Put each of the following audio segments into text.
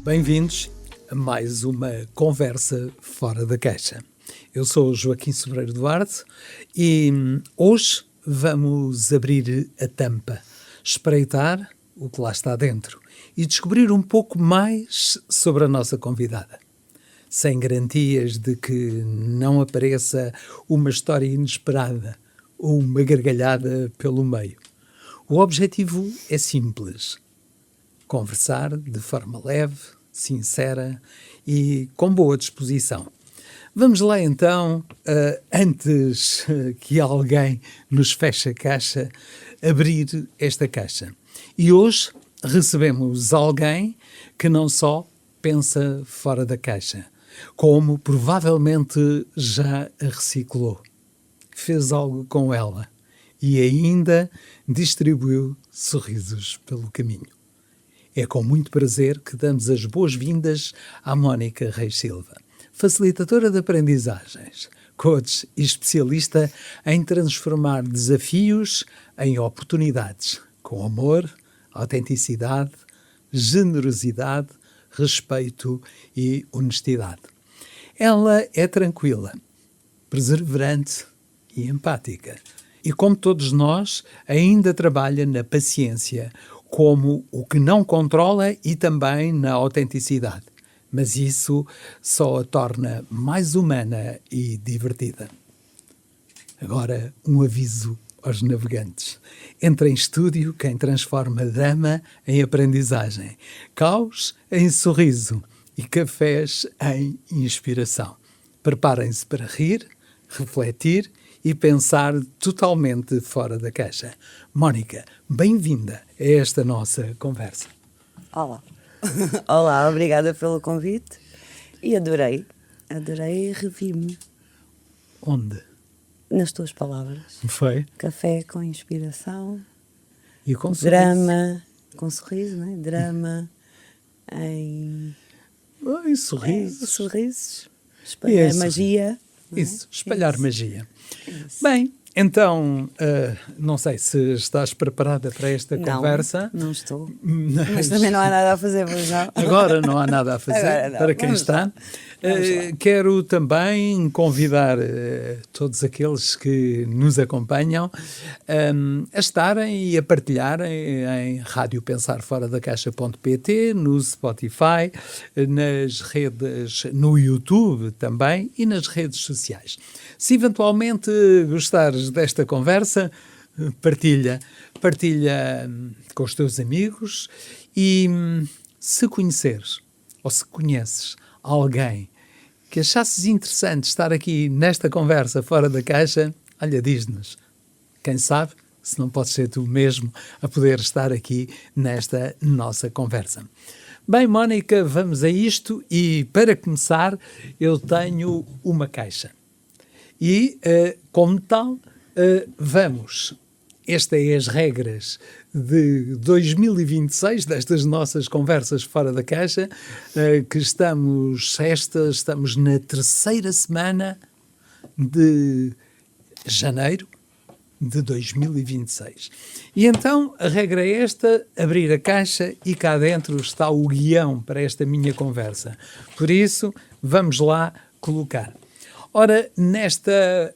Bem-vindos a mais uma conversa fora da caixa. Eu sou o Joaquim Sobreiro Duarte e hoje vamos abrir a tampa, espreitar o que lá está dentro e descobrir um pouco mais sobre a nossa convidada. Sem garantias de que não apareça uma história inesperada ou uma gargalhada pelo meio. O objetivo é simples: conversar de forma leve, sincera e com boa disposição. Vamos lá então, antes que alguém nos feche a caixa, abrir esta caixa. E hoje recebemos alguém que não só pensa fora da caixa, como provavelmente já a reciclou. Fez algo com ela e ainda distribuiu sorrisos pelo caminho. É com muito prazer que damos as boas-vindas à Mónica Reis Silva, facilitadora de aprendizagens, coach e especialista em transformar desafios em oportunidades, com amor, autenticidade, generosidade, respeito e honestidade. Ela é tranquila, perseverante e empática. E como todos nós, ainda trabalha na paciência, como o que não controla e também na autenticidade. Mas isso só a torna mais humana e divertida. Agora, um aviso aos navegantes. Entra em estúdio quem transforma drama em aprendizagem, caos em sorriso e cafés em inspiração. Preparem-se para rir, refletir e pensar totalmente fora da caixa. Mónica, bem-vinda a esta nossa conversa. Olá. Olá, obrigada pelo convite e adorei e revi-me Onde? nas tuas palavras. Foi? Café com inspiração, E com drama, com sorriso, não é? Drama em sorrisos. sorrisos, espalhar magia. Isso, espalhar magia. Isso. Bem, então, não sei se estás preparada para esta conversa. Não estou. Mas também não há nada a fazer, pois não? Agora não há nada a fazer para quem está. Quero também convidar todos aqueles que nos acompanham a estarem e a partilharem em radiopensarforadacaixa.pt, no Spotify, nas redes, no YouTube também e nas redes sociais. Se eventualmente gostares desta conversa, partilha com os teus amigos e se conheceres ou se conheces alguém que achasses interessante estar aqui nesta conversa fora da caixa, olha, diz-nos. Quem sabe se não podes ser tu mesmo a poder estar aqui nesta nossa conversa. Bem, Mónica, vamos a isto e para começar eu tenho uma caixa. E, como tal, vamos. Estas são as regras de 2026, destas nossas conversas fora da caixa, que estamos na terceira semana de janeiro de 2026. E então a regra é esta: abrir a caixa e cá dentro está o guião para esta minha conversa. Por isso, vamos lá colocar. Ora, nesta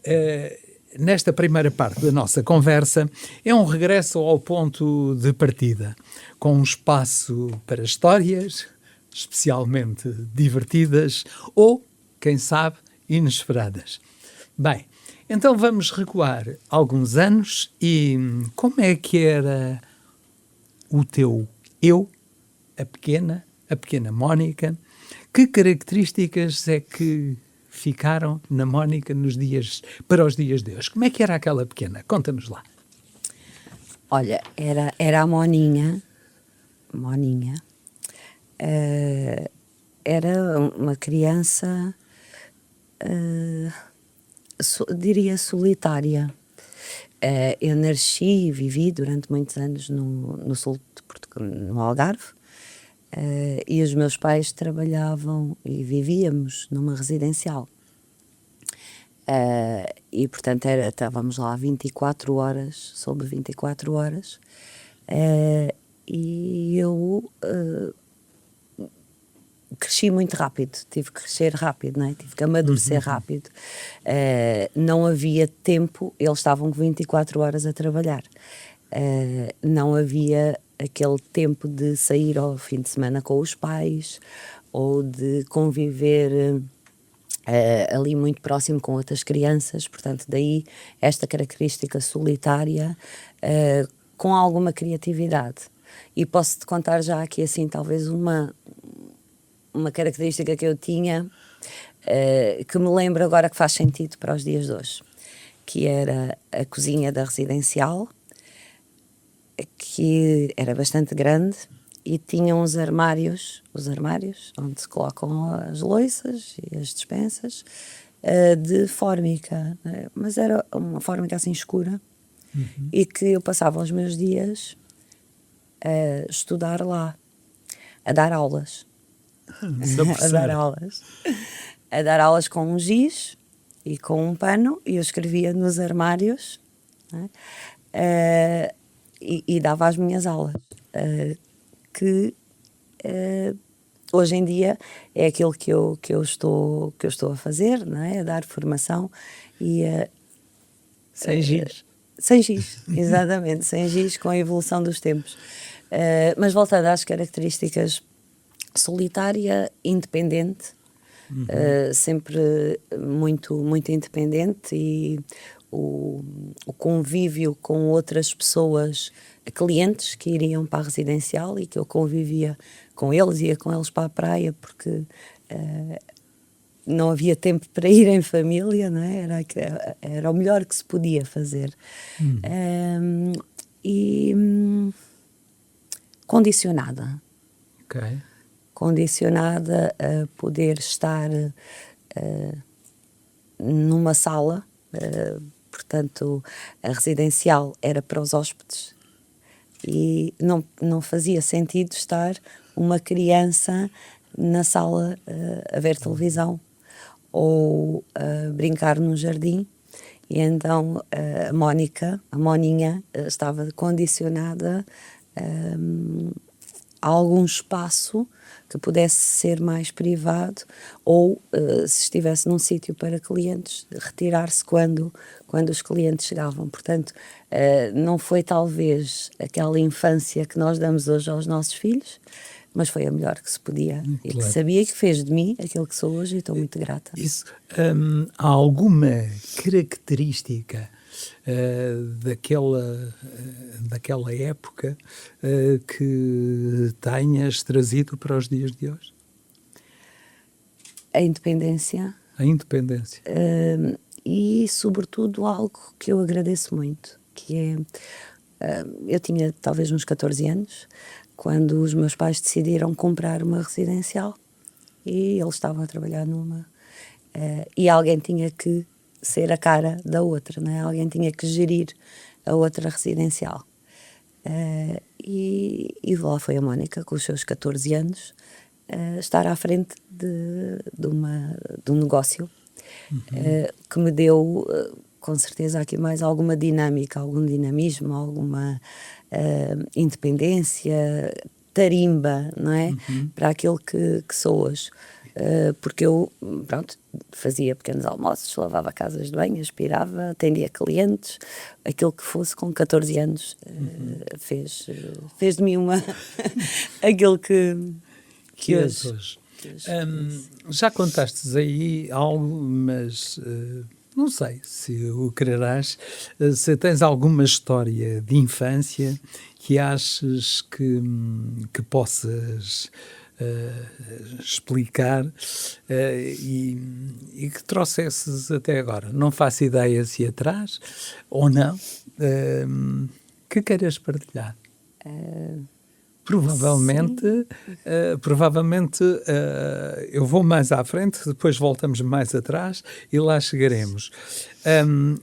primeira parte da nossa conversa, é um regresso ao ponto de partida, com um espaço para histórias, especialmente divertidas ou, quem sabe, inesperadas. Bem, então vamos recuar alguns anos e como é que era o teu eu, a pequena Mónica? Que características é que ficaram na Mónica para os dias de hoje? Como é que era aquela pequena? Conta-nos lá. Olha, era a Moninha. Era uma criança, diria, solitária. Eu nasci e vivi durante muitos anos no sul de Portugal, no Algarve, e os meus pais trabalhavam e vivíamos numa residencial. E, portanto, estávamos lá 24 horas, sobre 24 horas, e eu cresci muito rápido, tive que crescer rápido, não é? Tive que amadurecer rápido. Não havia tempo, eles estavam 24 horas a trabalhar. Não havia aquele tempo de sair ao fim de semana com os pais ou de conviver ali muito próximo com outras crianças, portanto daí esta característica solitária com alguma criatividade. E posso-te contar já aqui assim talvez uma característica que eu tinha que me lembro agora que faz sentido para os dias de hoje, que era a cozinha da residencial, que era bastante grande e tinha os armários onde se colocam as louças e as despensas de fórmica, mas era uma fórmica assim escura e que eu passava os meus dias a estudar lá, a dar aulas. A dar aulas com um giz e com um pano, e eu escrevia nos armários, né? E dava as minhas aulas, que hoje em dia é aquilo que eu estou a fazer, não é? A dar formação e sem giz. Sem giz, exatamente, sem giz, com a evolução dos tempos. Mas voltando às características, solitária, independente, sempre muito independente, e o convívio com outras pessoas, clientes que iriam para a residencial e que eu convivia com eles, ia com eles para a praia, porque não havia tempo para ir em família, não é? Era o melhor que se podia fazer. Condicionada. Ok. Condicionada a poder estar numa sala, portanto, a residencial era para os hóspedes e não fazia sentido estar uma criança na sala a ver televisão ou a brincar num jardim. E então a Moninha, estava condicionada a algum espaço que pudesse ser mais privado, ou se estivesse num sítio para clientes, retirar-se quando os clientes chegavam. Portanto, não foi talvez aquela infância que nós damos hoje aos nossos filhos, mas foi a melhor que se podia, e que sabia que fez de mim aquilo que sou hoje, e estou muito grata. Isso, há alguma característica daquela época que tenhas trazido para os dias de hoje? A independência. A independência. E, sobretudo, algo que eu agradeço muito, que é... eu tinha talvez uns 14 anos, quando os meus pais decidiram comprar uma residencial, e eles estavam a trabalhar numa... e alguém tinha que ser a cara da outra, não é? Alguém tinha que gerir a outra residencial. E lá foi a Mónica, com os seus 14 anos, estar à frente de um negócio que me deu, com certeza, aqui mais alguma dinâmica, algum dinamismo, alguma independência, tarimba, não é? Para aquilo que sou hoje. Porque eu, pronto, fazia pequenos almoços, lavava casas de banho, aspirava, atendia clientes, aquilo que fosse. Com 14 anos fez de mim aquilo que hoje. Já contastes aí algo, mas não sei se o quererás, se tens alguma história de infância que aches que possas explicar e que trouxesses até agora. Não faço ideia se atrás ou não, que queiras partilhar. Provavelmente eu vou mais à frente, depois voltamos mais atrás e lá chegaremos.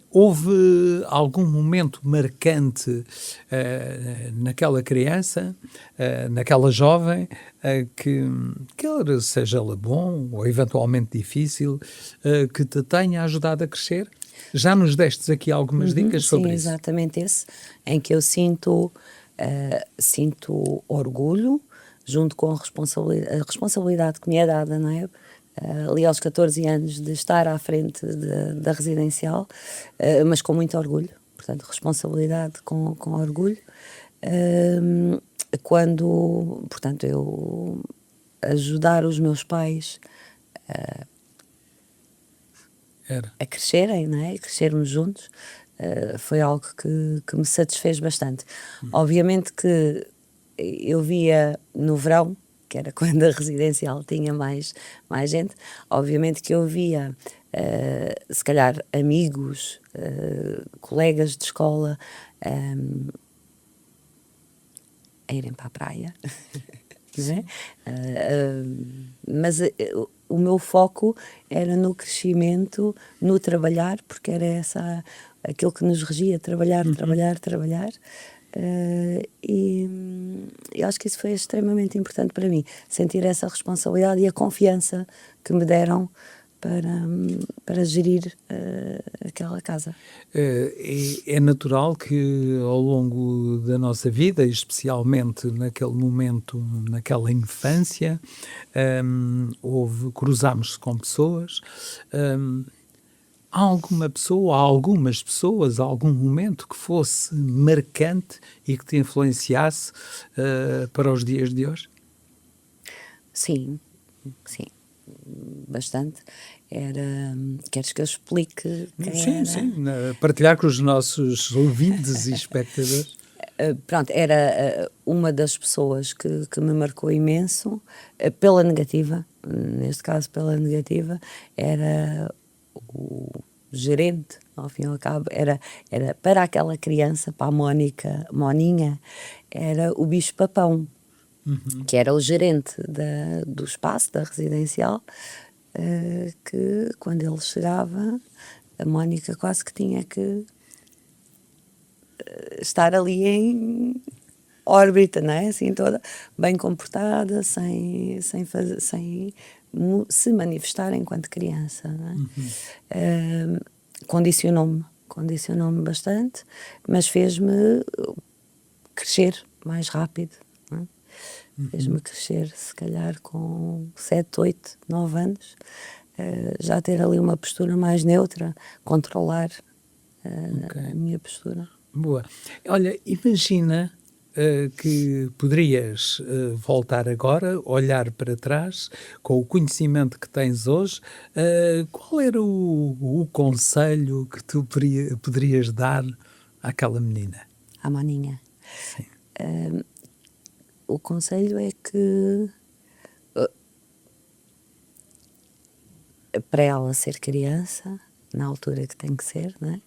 Houve algum momento marcante naquela criança, naquela jovem, quer seja ela bom ou eventualmente difícil, que te tenha ajudado a crescer? Já nos destes aqui algumas dicas sobre isso. Sim, exatamente esse, em que eu sinto orgulho junto com a responsabilidade que me é dada, não é? Ali aos 14 anos de estar à frente da residencial, mas com muito orgulho, portanto, responsabilidade com orgulho. Quando, portanto, eu ajudar os meus pais a crescerem, não é? A crescermos juntos, foi algo que me satisfez bastante. Obviamente que eu via no verão, que era quando a residencial tinha mais gente, obviamente que eu via, se calhar, amigos, colegas de escola, a irem para a praia, não é? Mas o meu foco era no crescimento, no trabalhar, porque era aquilo que nos regia, trabalhar. E acho que isso foi extremamente importante para mim, sentir essa responsabilidade e a confiança que me deram para gerir aquela casa. É natural que ao longo da nossa vida, especialmente naquele momento, naquela infância, cruzámos-se com pessoas. Há alguma pessoa, há algumas pessoas, há algum momento que fosse marcante e que te influenciasse para os dias de hoje? Sim, bastante. Queres que eu explique quem era? Sim, partilhar com os nossos ouvintes e espectadores. Pronto, era uma das pessoas que me marcou imenso, pela negativa, neste caso pela negativa, era o gerente, ao fim e ao cabo, era para aquela criança, para a Moninha, era o bicho-papão, que era o gerente do espaço, da residencial, que quando ele chegava, a Mónica quase que tinha que estar ali em órbita, não é? Assim, toda bem comportada, sem se manifestar enquanto criança, não é? Condicionou-me bastante, mas fez-me crescer mais rápido, não é? Fez-me crescer, se calhar com 7, 8, 9 anos, já ter ali uma postura mais neutra, controlar a minha postura. Boa. Olha, imagina que poderias voltar agora, olhar para trás, com o conhecimento que tens hoje, qual era o conselho que tu poderias dar àquela menina? À Moninha. Sim. O conselho é que para ela ser criança, na altura que tem que ser, não é?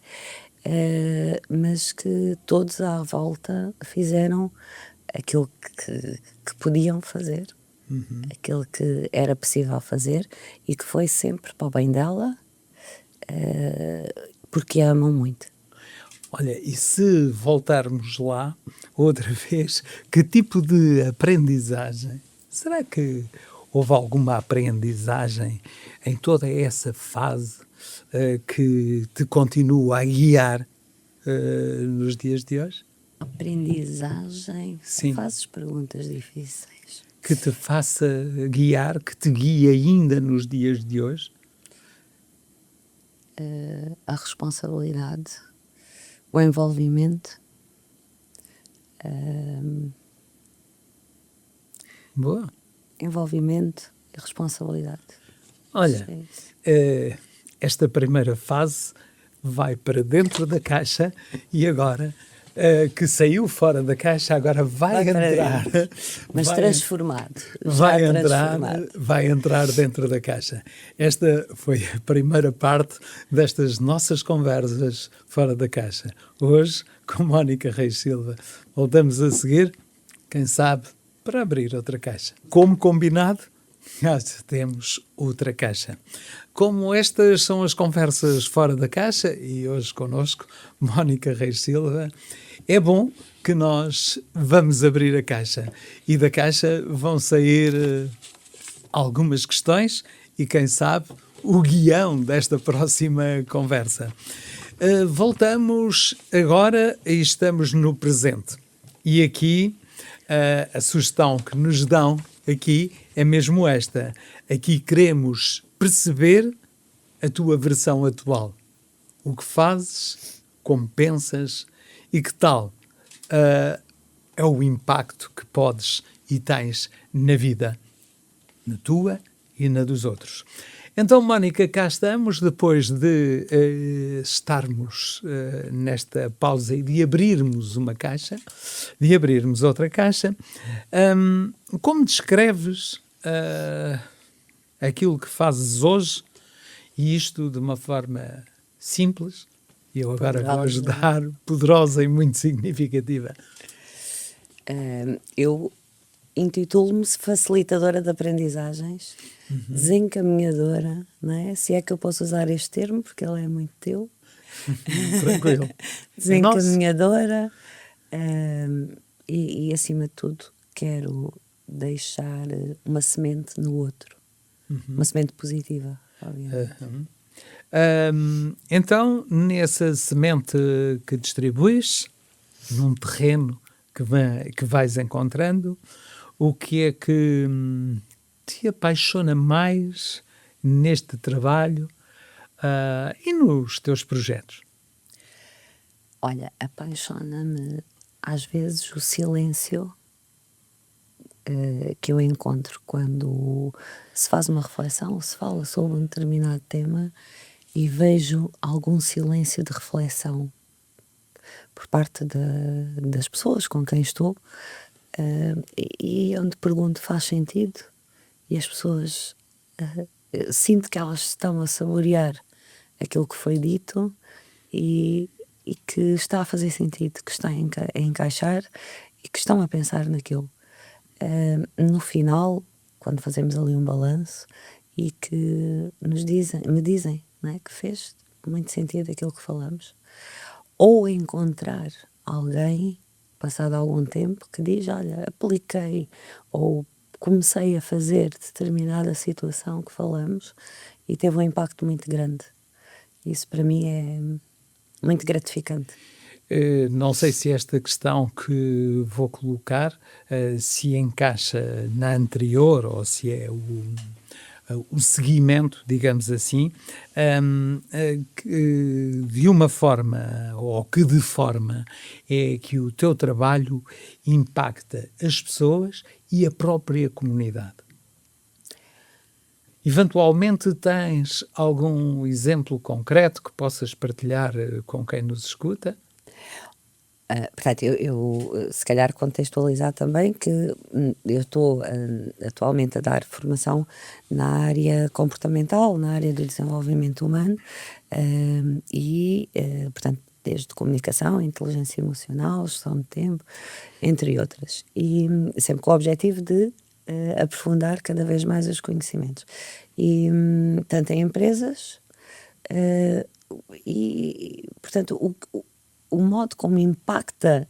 Mas que todos à volta fizeram aquilo que podiam fazer, aquilo que era possível fazer e que foi sempre para o bem dela, porque a amam muito. Olha, e se voltarmos lá outra vez, que tipo de aprendizagem? Será que houve alguma aprendizagem em toda essa fase que te continua a guiar nos dias de hoje? Aprendizagem? Sim. Fazes perguntas difíceis. Que te faça guiar, que te guie ainda nos dias de hoje? A responsabilidade, o envolvimento. Boa. Envolvimento e responsabilidade. Olha, esta primeira fase vai para dentro da caixa e agora que saiu fora da caixa, agora vai entrar. Mas transformado. Vai entrar dentro da caixa. Esta foi a primeira parte destas nossas conversas fora da caixa. Hoje, com Mónica Reis Silva. Voltamos a seguir, quem sabe, para abrir outra caixa. Como combinado, temos outra caixa. Como estas são as conversas fora da caixa, e hoje connosco, Mónica Reis Silva, é bom que nós vamos abrir a caixa. E da caixa vão sair algumas questões e, quem sabe, o guião desta próxima conversa. Voltamos agora e estamos no presente. E aqui A sugestão que nos dão aqui é mesmo esta. Aqui queremos perceber a tua versão atual. O que fazes, como pensas e que tal é o impacto que podes e tens na vida, na tua e na dos outros. Então, Mónica, cá estamos, depois de estarmos nesta pausa e de abrirmos uma caixa, de abrirmos outra caixa. Como descreves aquilo que fazes hoje, e isto de uma forma simples, e eu agora vou ajudar, poderosa e muito significativa? Eu intitulo-me facilitadora de aprendizagens, desencaminhadora, não é? Se é que eu posso usar este termo, porque ele é muito teu. Tranquilo. Desencaminhadora, e acima de tudo quero deixar uma semente no outro, uma semente positiva, obviamente. Então, nessa semente que distribuis, num terreno que vais encontrando, o que é que te apaixona mais neste trabalho e nos teus projetos? Olha, apaixona-me às vezes o silêncio que eu encontro quando se faz uma reflexão, se fala sobre um determinado tema e vejo algum silêncio de reflexão por parte das pessoas com quem estou, e onde pergunto: faz sentido? E as pessoas, sinto que elas estão a saborear aquilo que foi dito e que está a fazer sentido, que está a encaixar e que estão a pensar naquilo. No final, quando fazemos ali um balanço e que me dizem, não é, que fez muito sentido aquilo que falamos, ou encontrar alguém, passado algum tempo, que diz: olha, apliquei ou comecei a fazer determinada situação que falamos e teve um impacto muito grande. Isso para mim é muito gratificante. Não sei se esta questão que vou colocar se encaixa na anterior ou se é o seguimento, digamos assim, de uma forma, ou que de forma é que o teu trabalho impacta as pessoas e a própria comunidade. Eventualmente tens algum exemplo concreto que possas partilhar com quem nos escuta? Portanto, eu se calhar contextualizar também que eu estou atualmente a dar formação na área comportamental, na área do desenvolvimento humano, portanto, desde comunicação, inteligência emocional, gestão de tempo, entre outras. E sempre com o objetivo de aprofundar cada vez mais os conhecimentos. E tanto em empresas, portanto, o modo como impacta,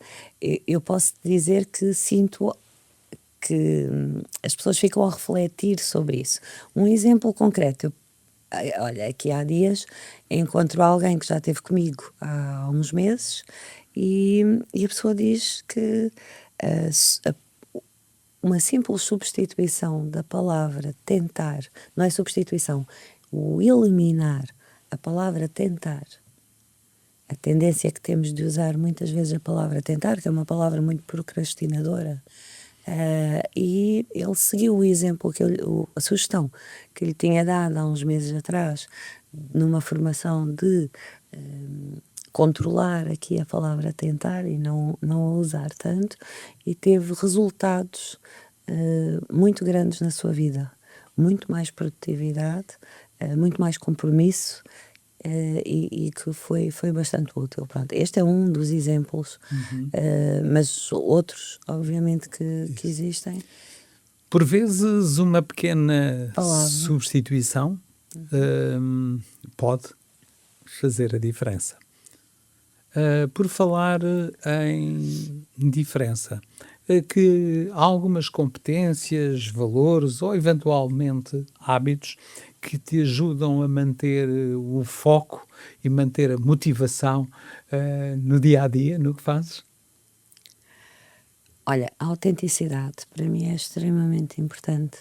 eu posso dizer que sinto que as pessoas ficam a refletir sobre isso. Um exemplo concreto, olha, aqui há dias encontro alguém que já esteve comigo há uns meses e a pessoa diz que uma simples substituição da palavra tentar, não é substituição, o eliminar a palavra tentar. A tendência que temos de usar muitas vezes a palavra tentar, que é uma palavra muito procrastinadora, e ele seguiu o exemplo, a sugestão que lhe tinha dado há uns meses atrás, numa formação de controlar aqui a palavra tentar e não a usar tanto, e teve resultados muito grandes na sua vida, muito mais produtividade, muito mais compromisso, e que foi bastante útil. Pronto, este é um dos exemplos, mas outros, obviamente, que existem. Por vezes, uma pequena Palavra. substituição pode fazer a diferença. Por falar em diferença, que há algumas competências, valores ou eventualmente hábitos que te ajudam a manter o foco e manter a motivação no dia a dia, no que fazes? Olha, a autenticidade para mim é extremamente importante.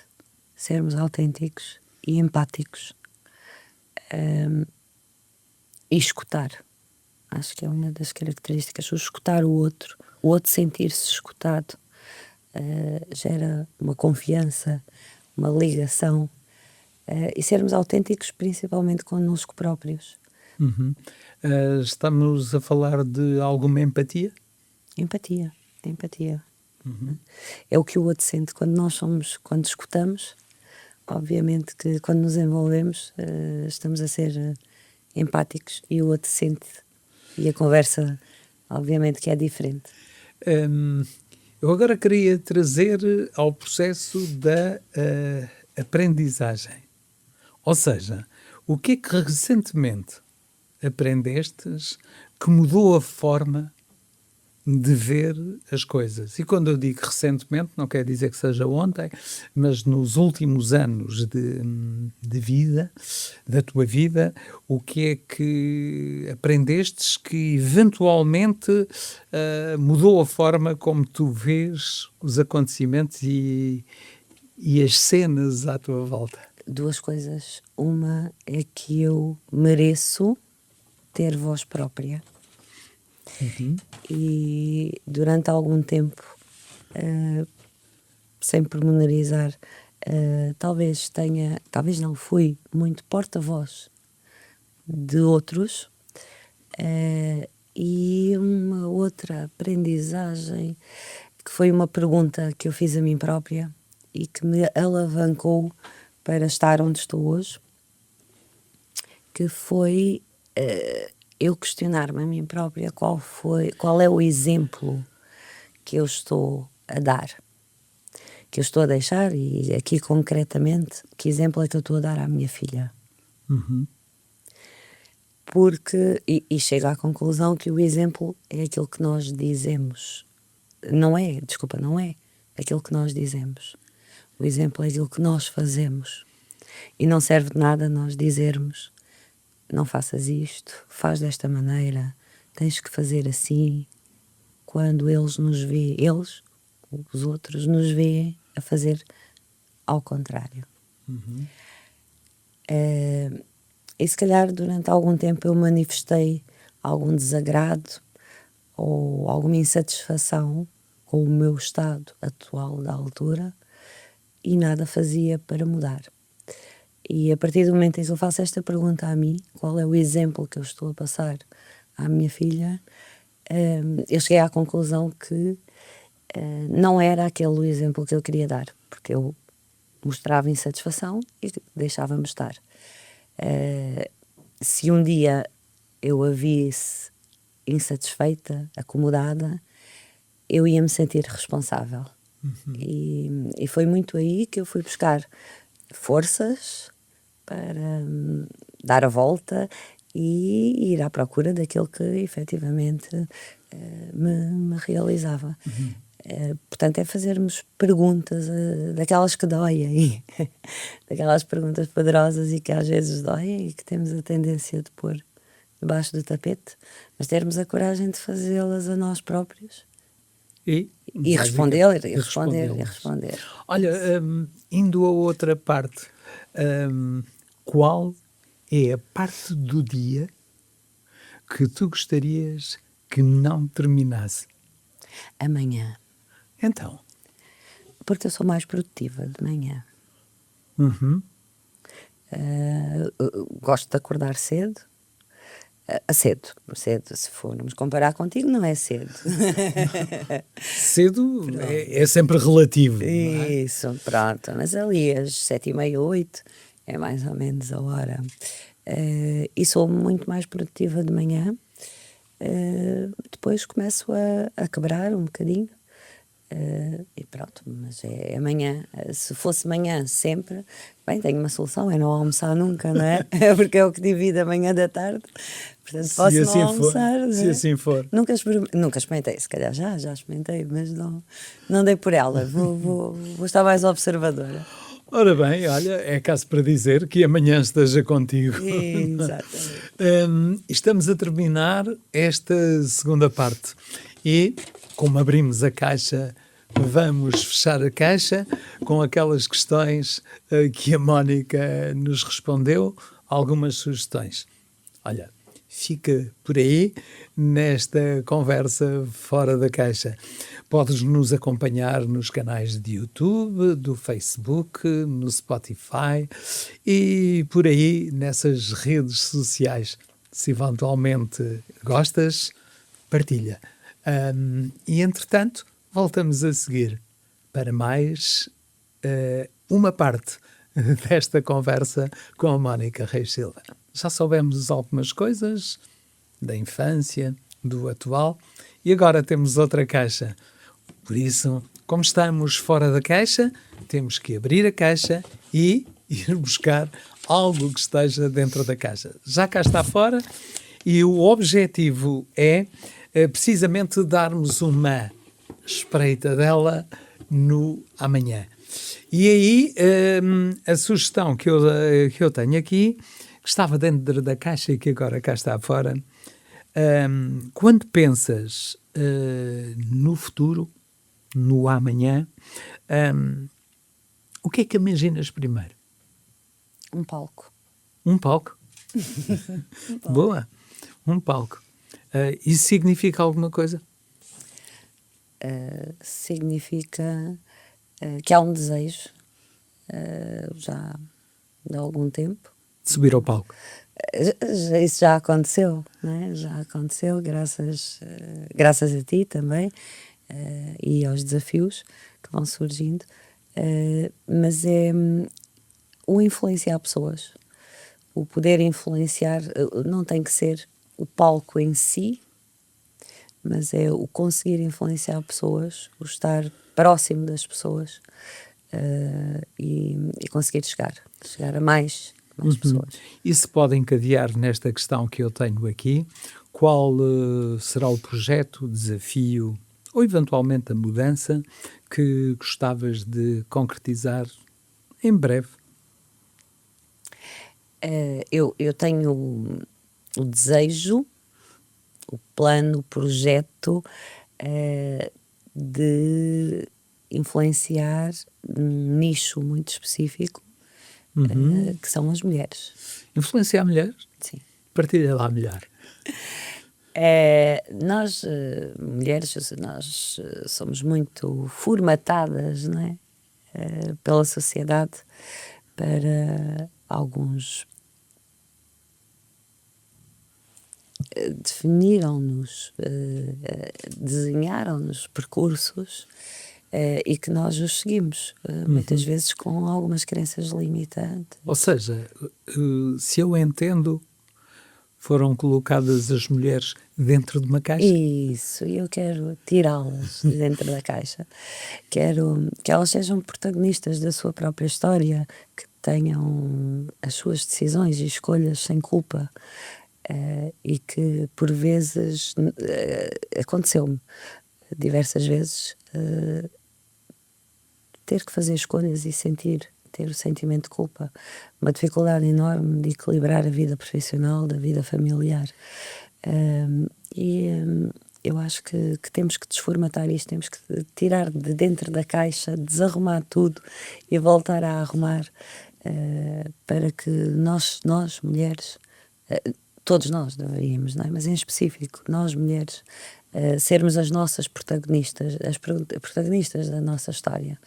Sermos autênticos e empáticos. E escutar. Acho que é uma das características. O escutar o outro sentir-se escutado, gera uma confiança, uma ligação. E sermos autênticos principalmente connosco próprios. Uhum. Estamos a falar de alguma empatia? Empatia. É o que o outro sente quando escutamos. Obviamente que quando nos envolvemos, estamos a ser empáticos e o outro sente. E a conversa, obviamente, que é diferente. Eu agora queria trazer ao processo da aprendizagem. Ou seja, o que é que recentemente aprendestes que mudou a forma de ver as coisas? E quando eu digo recentemente, não quer dizer que seja ontem, mas nos últimos anos de vida, da tua vida, o que é que aprendestes que eventualmente mudou a forma como tu vês os acontecimentos e as cenas à tua volta? Duas coisas. Uma é que eu mereço ter voz própria. E durante algum tempo, sem pormenorizar, talvez não, fui muito porta-voz de outros. E uma outra aprendizagem, que foi uma pergunta que eu fiz a mim própria e que me alavancou para estar onde estou hoje, que foi eu questionar-me a mim própria qual é o exemplo que eu estou a dar, que eu estou a deixar, e aqui concretamente, que exemplo é que eu estou a dar à minha filha. Porque, e chego à conclusão que o exemplo é aquilo que nós dizemos. Não é aquilo que nós dizemos. O exemplo é aquilo que nós fazemos. E não serve de nada nós dizermos: não faças isto, faz desta maneira, tens que fazer assim, quando os outros nos veem a fazer ao contrário. E se calhar durante algum tempo eu manifestei algum desagrado ou alguma insatisfação com o meu estado atual da altura e nada fazia para mudar. E a partir do momento em que eu faço esta pergunta a mim, qual é o exemplo que eu estou a passar à minha filha, eu cheguei à conclusão que não era aquele o exemplo que eu queria dar, porque eu mostrava insatisfação e deixava-me estar. Se um dia eu a visse insatisfeita, acomodada, eu ia me sentir responsável. E foi muito aí que eu fui buscar forças para dar a volta e ir à procura daquilo que efetivamente me realizava. Portanto, é fazermos perguntas daquelas que doem, daquelas perguntas poderosas e que às vezes doem e que temos a tendência de pôr debaixo do tapete, mas termos a coragem de fazê-las a nós próprios e responder. Olha, indo a outra parte, qual é a parte do dia que tu gostarias que não terminasse? Amanhã. Então? Porque eu sou mais produtiva de manhã. Gosto de acordar cedo. Cedo, se formos comparar contigo, não é cedo. Cedo é sempre relativo. Isso, pronto. Mas ali às 7h30, 8 é mais ou menos a hora. E sou muito mais produtiva de manhã. Depois começo a quebrar um bocadinho. E pronto, mas é amanhã. Se fosse manhã sempre, bem, tenho uma solução, é não almoçar nunca, não é? Porque é o que divide a manhã da tarde. Portanto, posso não almoçar. Se assim for. Nunca experimentei, se calhar já experimentei, mas não dei por ela. Vou estar mais observadora. Ora bem, olha, é caso para dizer que amanhã esteja contigo. Exatamente. Estamos a terminar esta segunda parte e, como abrimos a caixa vamos fechar a caixa com aquelas questões que a Mónica nos respondeu, algumas sugestões. Olha, fica por aí nesta conversa fora da caixa. Podes nos acompanhar nos canais de YouTube, do Facebook, no Spotify e por aí nessas redes sociais. Se eventualmente gostas, partilha. E entretanto, voltamos a seguir para mais uma parte desta conversa com a Mónica Reis Silva. Já soubemos algumas coisas da infância, do atual, e agora temos outra caixa. Por isso, como estamos fora da caixa, temos que abrir a caixa e ir buscar algo que esteja dentro da caixa. Já cá está fora e o objetivo é precisamente darmos uma espreita dela no amanhã. E aí, a sugestão que eu tenho aqui, que estava dentro da caixa e que agora cá está fora, quando pensas no futuro, no amanhã, o que é que imaginas primeiro? Um palco. Um palco? Boa, um palco. Isso significa alguma coisa? Significa que há um desejo, já de algum tempo. De subir ao palco. Isso já aconteceu, não é? Já aconteceu, graças a ti também, e aos desafios que vão surgindo. Mas é o influenciar pessoas, o poder influenciar, não tem que ser o palco em si, mas é o conseguir influenciar pessoas, o estar próximo das pessoas, e conseguir chegar a mais pessoas. Isso pode encadear nesta questão que eu tenho aqui. Qual será o projeto, o desafio ou eventualmente a mudança que gostavas de concretizar em breve? Eu tenho o desejo, o plano, o projeto de influenciar um nicho muito específico, que são as mulheres. Influenciar mulheres? Sim. Partilha lá melhor. Nós, mulheres, nós somos muito formatadas, não é? Pela sociedade para alguns definiram-nos, desenharam-nos percursos e que nós os seguimos, muitas vezes com algumas crenças limitantes. Ou seja, se eu entendo, foram colocadas as mulheres dentro de uma caixa? Isso, e eu quero tirá-las de dentro da caixa. Quero que elas sejam protagonistas da sua própria história, que tenham as suas decisões e escolhas sem culpa. E que por vezes aconteceu-me diversas vezes ter que fazer escolhas e ter o sentimento de culpa, uma dificuldade enorme de equilibrar a vida profissional da vida familiar, eu acho que temos que desformatar isto, temos que tirar de dentro da caixa, desarrumar tudo e voltar a arrumar, para que nós mulheres, todos nós deveríamos, não é? Mas em específico, nós mulheres, sermos as nossas protagonistas, as protagonistas da nossa história,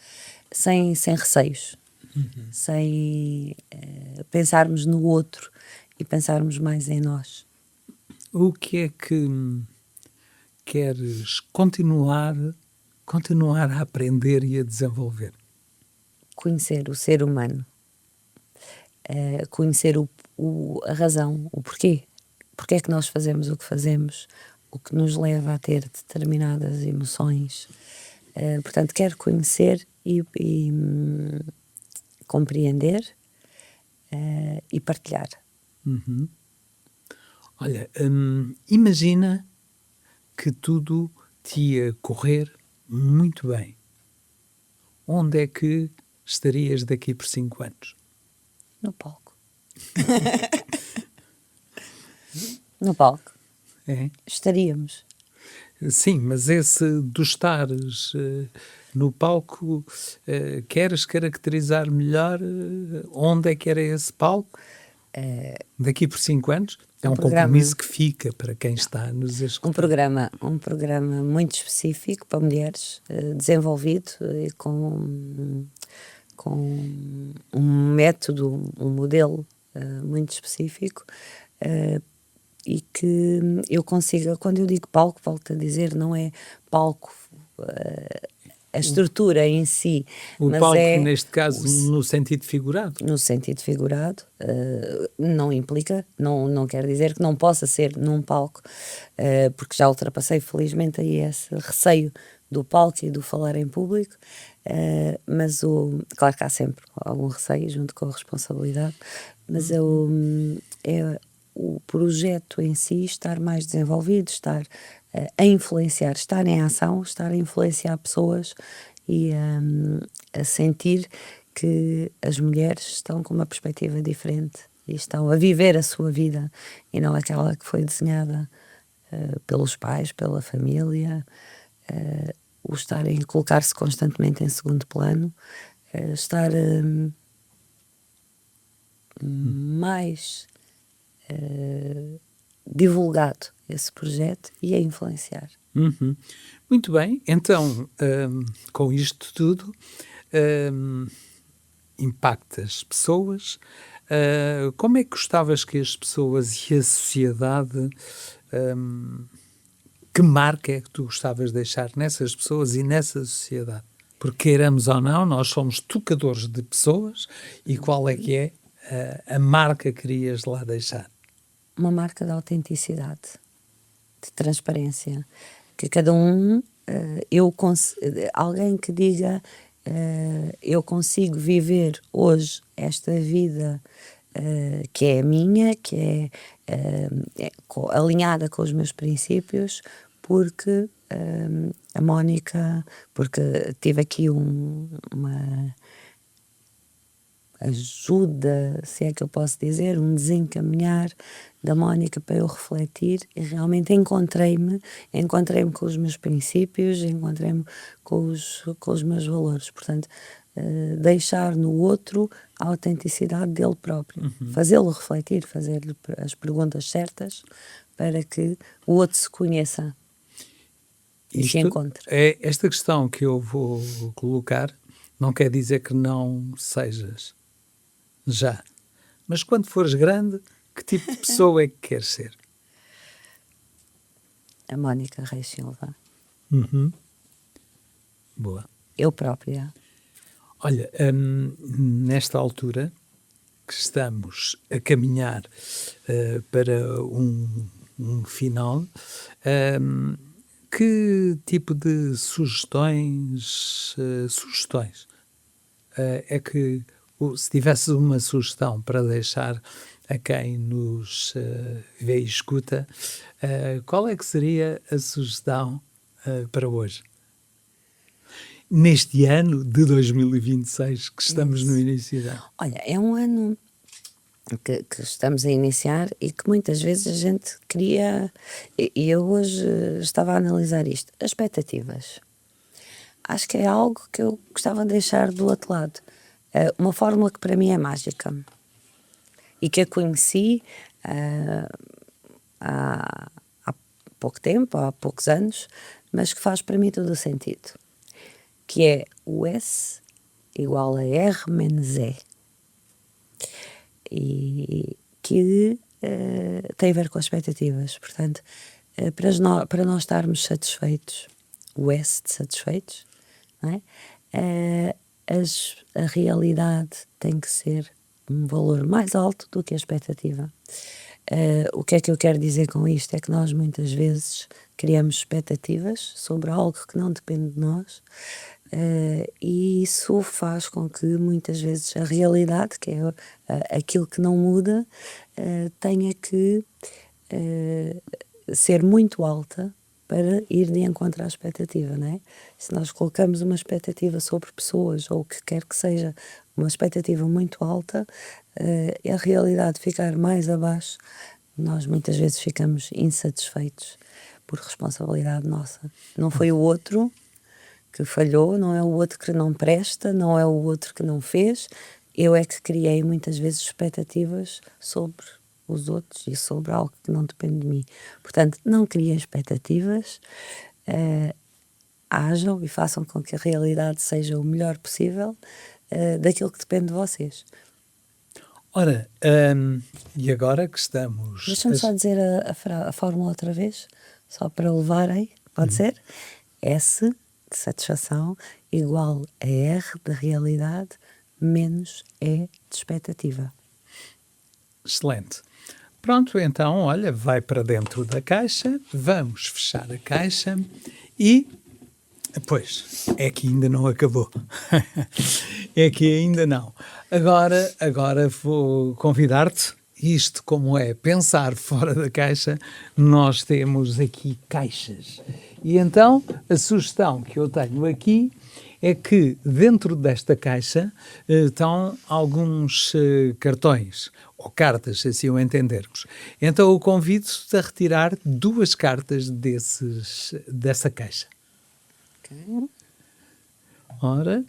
sem receios, sem pensarmos no outro e pensarmos mais em nós. O que é que queres continuar a aprender e a desenvolver? Conhecer o ser humano, conhecer a razão, o porquê. Porque é que nós fazemos o que fazemos, o que nos leva a ter determinadas emoções. Portanto, quero conhecer e compreender e partilhar. Olha, imagina que tudo te ia correr muito bem. Onde é que estarias daqui por 5 anos? No palco. No palco. É? Estaríamos. Sim, mas esse do estares no palco, queres caracterizar melhor onde é que era esse palco? Daqui por 5 anos? É um programa. compromisso que fica para quem está a nos escutar. Um programa muito específico para mulheres, desenvolvido e com um método, um modelo muito específico, e que eu consiga, quando eu digo palco, volto a dizer, não é palco, a estrutura em si, O mas palco, é neste caso, no sentido figurado. no sentido figurado, não implica, não quer dizer que não possa ser num palco, porque já ultrapassei felizmente aí esse receio do palco e do falar em público, mas claro que há sempre algum receio junto com a responsabilidade, mas é o projeto em si estar mais desenvolvido, estar a influenciar, estar em ação, estar a influenciar pessoas e a sentir que as mulheres estão com uma perspectiva diferente e estão a viver a sua vida e não aquela que foi desenhada pelos pais, pela família, o estarem a colocar-se constantemente em segundo plano, estar mais divulgado esse projeto e a influenciar. Uhum. Muito bem, então, com isto tudo, impacta as pessoas. Como é que gostavas que as pessoas e a sociedade, que marca é que tu gostavas de deixar nessas pessoas e nessa sociedade? Porque queiramos ou não, nós somos tocadores de pessoas, e qual é que é a marca que querias lá deixar? Uma marca de autenticidade, de transparência, que cada um, alguém que diga, eu consigo viver hoje esta vida que é a minha, que é alinhada com os meus princípios, porque a Mónica, porque tive aqui uma ajuda, se é que eu posso dizer, um desencaminhar da Mónica para eu refletir, e realmente encontrei-me com os meus princípios, encontrei-me com os meus valores. Portanto, deixar no outro a autenticidade dele próprio, fazê-lo refletir, fazer-lhe as perguntas certas para que o outro se conheça e se encontre. Esta questão que eu vou colocar não quer dizer que não sejas já, mas quando fores grande, que tipo de pessoa é que queres ser? A Mónica Reis Silva. Boa. Eu própria. Olha, nesta altura que estamos a caminhar para um final, que tipo de sugestões é que, se tivesses uma sugestão para deixar a quem nos vê e escuta, qual é que seria a sugestão para hoje? Neste ano de 2026, que estamos no início da... Olha, é um ano que estamos a iniciar e que muitas vezes a gente cria, e eu hoje estava a analisar isto, as expectativas. Acho que é algo que eu gostava de deixar do outro lado. Uma fórmula que para mim é mágica e que eu conheci há pouco tempo, há poucos anos, mas que faz para mim todo o sentido, que é o S igual a R menos E, e que tem a ver com as expectativas. Portanto, para nós estarmos satisfeitos, o S de satisfeitos, não é? A realidade tem que ser um valor mais alto do que a expectativa. O que é que eu quero dizer com isto? É que nós muitas vezes criamos expectativas sobre algo que não depende de nós, e isso faz com que muitas vezes a realidade, que é aquilo que não muda, tenha que ser muito alta para ir de encontro à expectativa, não é? Se nós colocamos uma expectativa sobre pessoas, ou o que quer que seja, uma expectativa muito alta, e a realidade ficar mais abaixo, nós muitas vezes ficamos insatisfeitos por responsabilidade nossa. Não foi o outro, que falhou, não é o outro que não presta, não é o outro que não fez. Eu é que criei muitas vezes expectativas sobre os outros e sobre algo que não depende de mim. Portanto, não criem expectativas, ajam e façam com que a realidade seja o melhor possível daquilo que depende de vocês. Ora, e agora que estamos... Deixa-me só dizer a fórmula outra vez, só para levarem, pode ser? S de satisfação igual a R de realidade menos E de expectativa. Excelente. Pronto, então, olha, vai para dentro da caixa, vamos fechar a caixa e... Pois, é que ainda não acabou. É que ainda não. Agora vou convidar-te. Isto, como é pensar fora da caixa, nós temos aqui caixas. E então, a sugestão que eu tenho aqui é que dentro desta caixa estão alguns cartões, ou cartas, se assim o entendermos. Então, eu convido-te a retirar 2 cartas dessa caixa. Ora,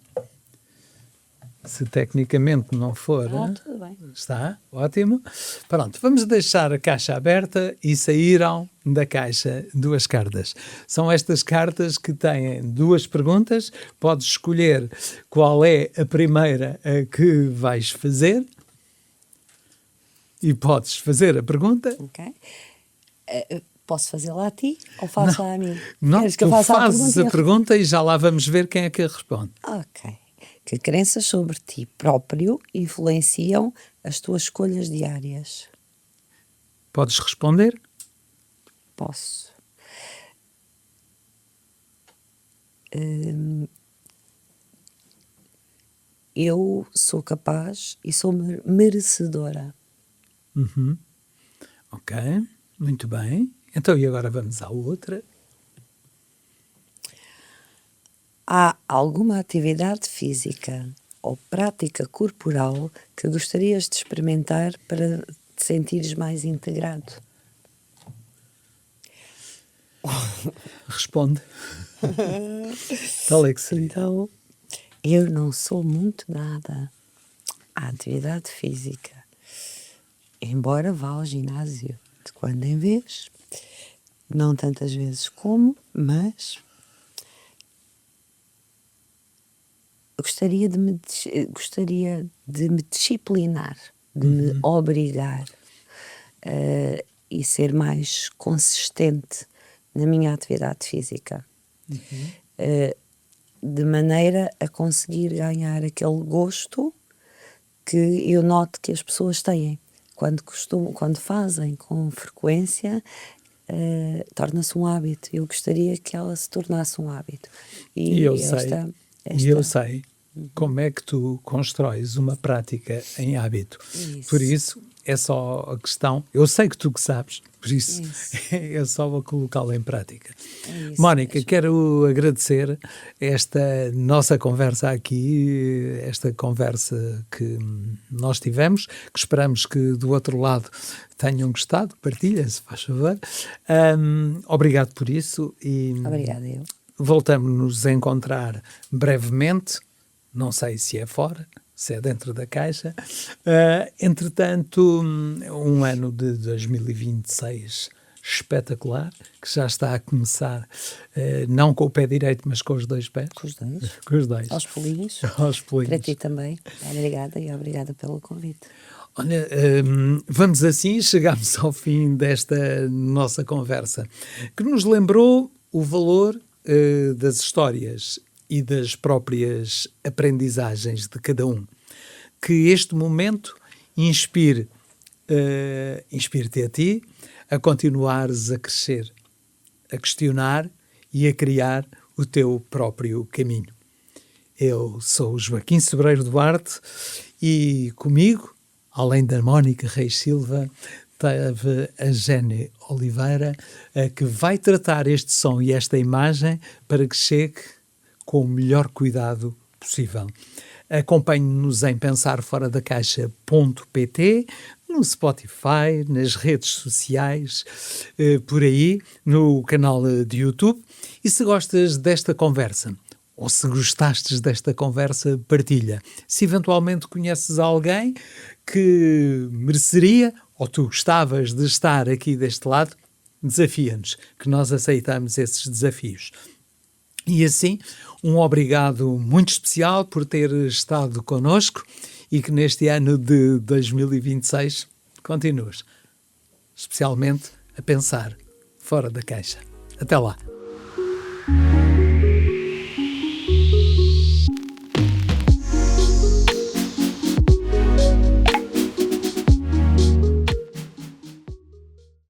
se tecnicamente não for, Tudo bem. está ótimo. Pronto, vamos deixar a caixa aberta e saíram da caixa 2 cartas. São estas cartas que têm 2 perguntas. Podes escolher qual é a primeira que vais fazer e podes fazer a pergunta. Ok. Posso fazê-la a ti ou faço-la a mim? Não, Queres que eu tu faça fazes a pergunta e já lá vamos ver quem é que a responde. Ok. Que crenças sobre ti próprio influenciam as tuas escolhas diárias? Podes responder? Posso. Eu sou capaz e sou merecedora. Ok, muito bem. Então, e agora vamos à outra. Há alguma atividade física ou prática corporal que gostarias de experimentar para te sentires mais integrado? Responde. Tal é que seria. Então, eu não sou muito nada à atividade física, embora vá ao ginásio de quando em vez, não tantas vezes como, mas gostaria de me disciplinar, de me obrigar e ser mais consistente na minha atividade física, de maneira a conseguir ganhar aquele gosto que eu noto que as pessoas têm. Quando fazem com frequência, torna-se um hábito. Eu gostaria que ela se tornasse um hábito. E eu sei como é que tu constróis uma prática em hábito. Isso. Por isso, é só a questão... Eu sei que tu que sabes, por isso é só a colocá-la em prática. Mónica, mesmo. Quero agradecer esta nossa conversa aqui, esta conversa que nós tivemos, que esperamos que do outro lado tenham gostado. Partilha, se faz favor. Obrigado por isso. E obrigada, eu. Voltamos-nos a encontrar brevemente, não sei se é fora, se é dentro da caixa. Entretanto, um ano de 2026 espetacular, que já está a começar, não com o pé direito, mas com os 2 pés. Com os 2. Com os 2. Aos pulinhos. Aos pulinhos. Para ti também. Obrigada e obrigada pelo convite. Olha, vamos assim, chegamos ao fim desta nossa conversa, que nos lembrou o valor das histórias e das próprias aprendizagens de cada um. Que este momento inspire-te a ti a continuares a crescer, a questionar e a criar o teu próprio caminho. Eu sou o Joaquim Sobreiro Duarte e comigo, além da Mónica Reis Silva, teve a Jénia Oliveira, que vai tratar este som e esta imagem para que chegue com o melhor cuidado possível. Acompanhe-nos em pensarforadacaixa.pt, no Spotify, nas redes sociais, por aí, no canal de YouTube. E se gostas desta conversa, Ou se gostastes desta conversa, partilha. Se eventualmente conheces alguém que mereceria, ou tu gostavas de estar aqui deste lado, desafia-nos, que nós aceitamos esses desafios. E assim, um obrigado muito especial por ter estado connosco e que neste ano de 2026 continues, especialmente a pensar fora da caixa. Até lá!